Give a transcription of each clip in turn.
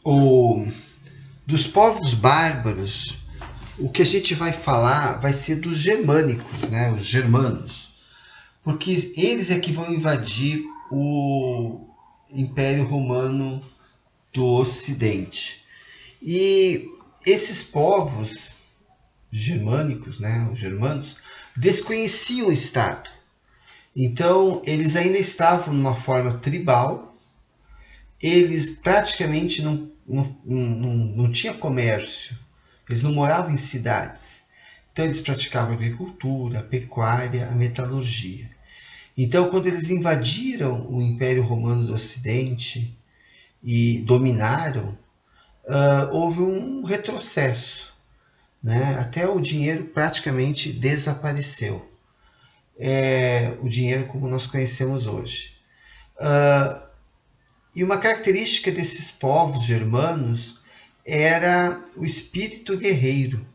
O, dos povos bárbaros, o que a gente vai falar vai ser dos germânicos, né? Os germanos. Porque eles é que vão invadir o Império Romano do Ocidente. E esses povos germânicos, né, os germanos, desconheciam o Estado. Então, eles ainda estavam numa forma tribal, eles praticamente não tinham comércio, eles não moravam em cidades. Então, eles praticavam a agricultura, a pecuária, a metalurgia. Então, quando eles invadiram o Império Romano do Ocidente e dominaram, houve um retrocesso, né? Até o dinheiro praticamente desapareceu. O dinheiro como nós conhecemos hoje. E uma característica desses povos germanos era o espírito guerreiro.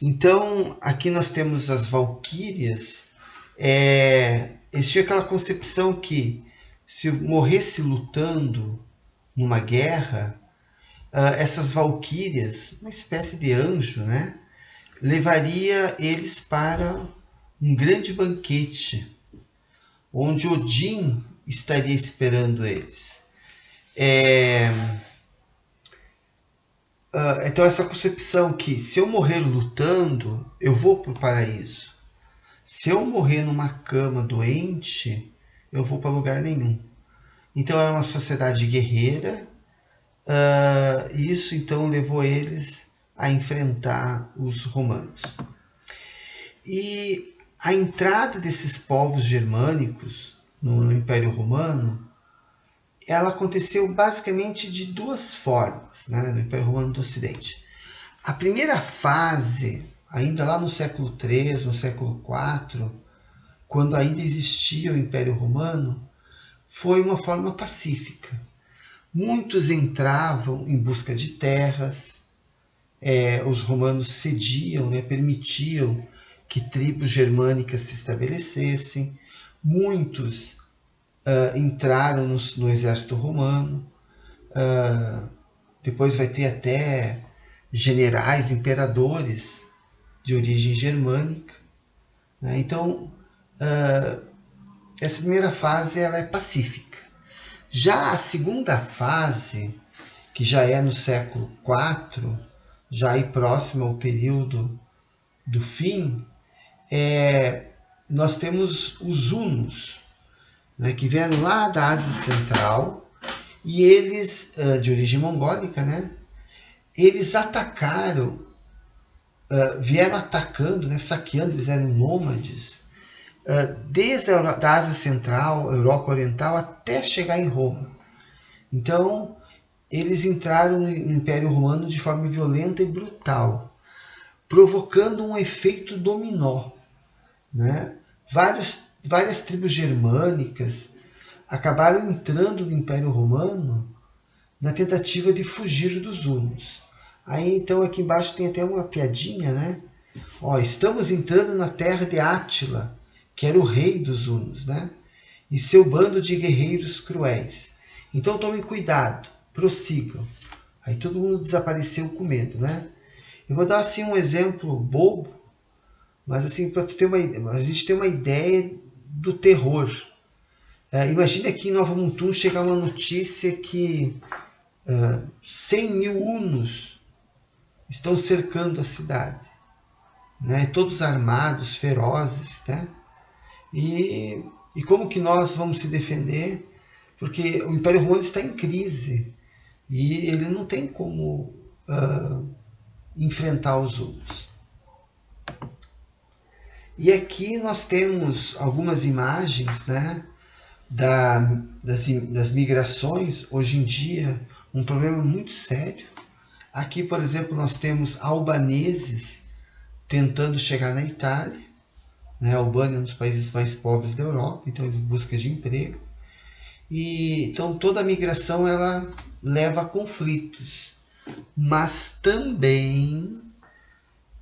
Então, aqui nós temos as valquírias. Eles tinham aquela concepção que se morresse lutando numa guerra, essas valquírias, uma espécie de anjo, né, levaria eles para um grande banquete, onde Odin estaria esperando eles. Então essa concepção que se eu morrer lutando, eu vou para o paraíso. Se eu morrer numa cama doente, eu vou para lugar nenhum. Então era uma sociedade guerreira. Isso então levou eles a enfrentar os romanos. E a entrada desses povos germânicos no Império Romano, ela aconteceu basicamente de duas formas, né, no Império Romano do Ocidente. A primeira fase, ainda lá no século III, no século IV, quando ainda existia o Império Romano, foi uma forma pacífica. Muitos entravam em busca de terras, os romanos cediam, né, permitiam que tribos germânicas se estabelecessem. Muitos entraram no exército romano. Depois vai ter até generais, imperadores de origem germânica, né? Então, essa primeira fase ela é pacífica. Já a segunda fase, que já é no século IV, já aí próximo ao período do fim, nós temos os hunos, né, que vieram lá da Ásia Central, e eles, de origem mongólica, né, eles atacaram, vieram atacando, né, saqueando, eles eram nômades, desde a Ásia Central, Europa Oriental, até chegar em Roma. Então, eles entraram no Império Romano de forma violenta e brutal, provocando um efeito dominó, né? Várias tribos germânicas acabaram entrando no Império Romano na tentativa de fugir dos hunos. Aí então aqui embaixo tem até uma piadinha, né? Ó, estamos entrando na terra de Átila, que era o rei dos hunos, né? E seu bando de guerreiros cruéis. Então tomem cuidado, prossigam. Aí todo mundo desapareceu com medo, né? Eu vou dar assim um exemplo bobo, mas assim para a gente ter uma ideia do terror. Imagine aqui em Nova Mutum chegar uma notícia que 100 mil hunos estão cercando a cidade, né? Todos armados, ferozes, né? E como que nós vamos se defender? Porque o Império Romano está em crise e ele não tem como enfrentar os hunos. E aqui nós temos algumas imagens, né, das migrações. Hoje em dia, um problema muito sério. Aqui, por exemplo, nós temos albaneses tentando chegar na Itália. Né? A Albânia é um dos países mais pobres da Europa, então eles buscam de emprego. E então toda a migração ela leva a conflitos, mas também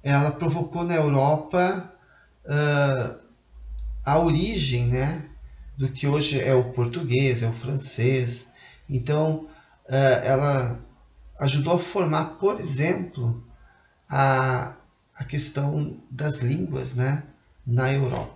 ela provocou na Europa a origem, né, do que hoje é o português, é o francês. Então ela ajudou a formar, por exemplo, a questão das línguas, né, na Europa.